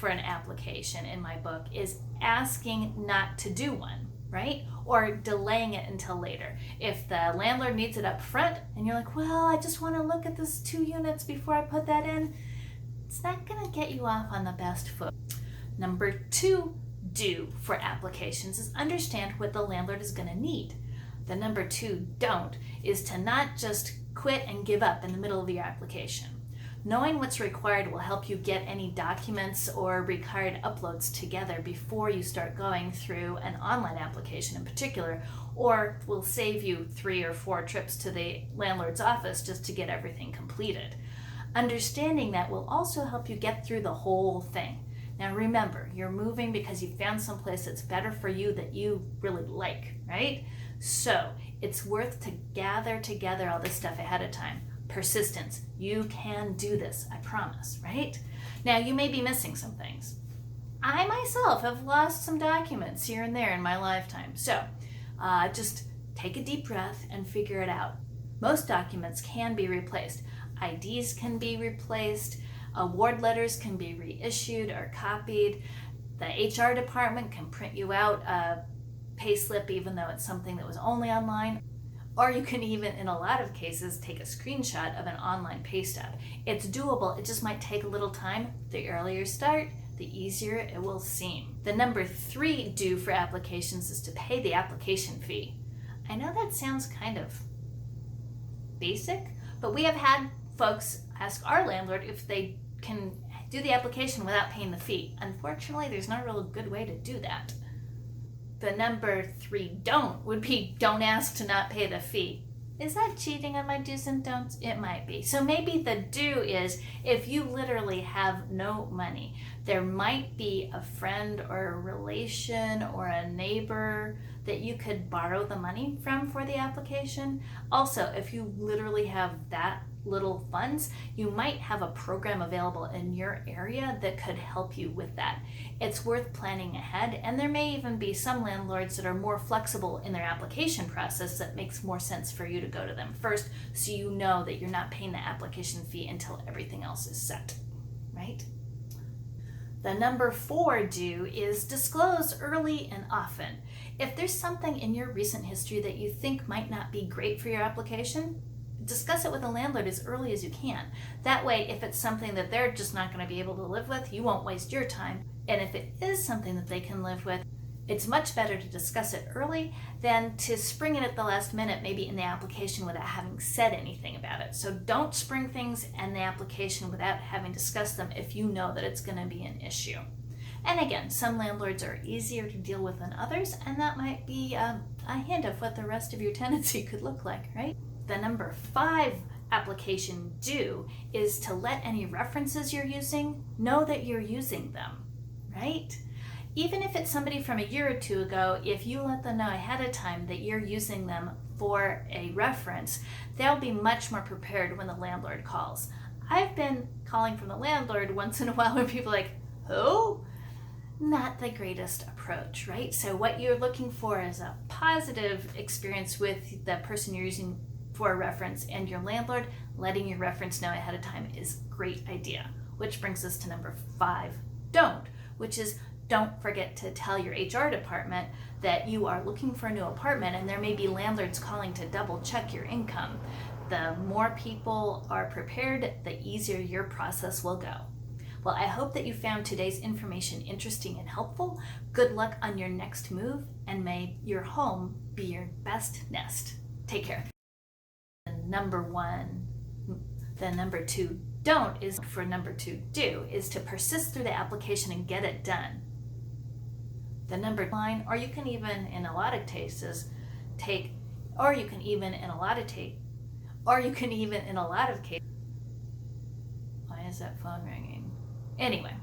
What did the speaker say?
for an application in my book is asking not to do one, right? Or delaying it until later. If the landlord needs it up front and you're like, well, I just want to look at this 2 units before I put that in, it's not going to get you off on the best foot. Number 2 do for applications is understand what the landlord is going to need. The number 2 don't is to not just quit and give up in the middle of your application. Knowing what's required will help you get any documents or required uploads together before you start going through an online application in particular, or will save you 3 or 4 trips to the landlord's office just to get everything completed. Understanding that will also help you get through the whole thing. Now remember, you're moving because you found someplace that's better for you that you really like, right? So it's worth to gather together all this stuff ahead of time. Persistence. You can do this, I promise, right? Now, you may be missing some things. I myself have lost some documents here and there in my lifetime. So just take a deep breath and figure it out. Most documents can be replaced. IDs can be replaced. Award letters can be reissued or copied. The HR department can print you out a pay slip even though it's something that was only online. Or you can even, in a lot of cases, take a screenshot of an online pay stub. It's doable, it just might take a little time. The earlier you start, the easier it will seem. The number 3 do for applications is to pay the application fee. I know that sounds kind of basic, but we have had folks ask our landlord if they can do the application without paying the fee. Unfortunately, there's not a real good way to do that. The number 3 don't would be don't ask to not pay the fee. Is that cheating on my do's and don'ts? It might be. So maybe the do is if you literally have no money, there might be a friend or a relation or a neighbor that you could borrow the money from for the application. Also, if you literally have that little funds, you might have a program available in your area that could help you with that. It's worth planning ahead, and there may even be some landlords that are more flexible in their application process that makes more sense for you to go to them first so you know that you're not paying the application fee until everything else is set, right? The number 4 do is disclose early and often. If there's something in your recent history that you think might not be great for your application, discuss it with the landlord as early as you can. That way, if it's something that they're just not going to be able to live with, you won't waste your time. And if it is something that they can live with, it's much better to discuss it early than to spring it at the last minute, maybe in the application without having said anything about it. So don't spring things in the application without having discussed them if you know that it's going to be an issue. And again, some landlords are easier to deal with than others, and that might be a hint of what the rest of your tenancy could look like, right? The number 5 application do is to let any references you're using know that you're using them, right? Even if it's somebody from a year or 2 ago, if you let them know ahead of time that you're using them for a reference, they'll be much more prepared when the landlord calls. I've been calling from the landlord once in a while where people are like, who? Not the greatest approach, right? So what you're looking for is a positive experience with the person you're using for a reference, and your landlord letting your reference know ahead of time is a great idea. Which brings us to number 5, don't, which is don't forget to tell your HR department that you are looking for a new apartment and there may be landlords calling to double check your income. The more people are prepared, the easier your process will go. Well, I hope that you found today's information interesting and helpful. Good luck on your next move, and may your home be your best nest. Take care. The number 2 don't is for number 2 do is to persist through the application and get it done. The number 9, or you can even in a lot of cases cases, why is that phone ringing? Anyway,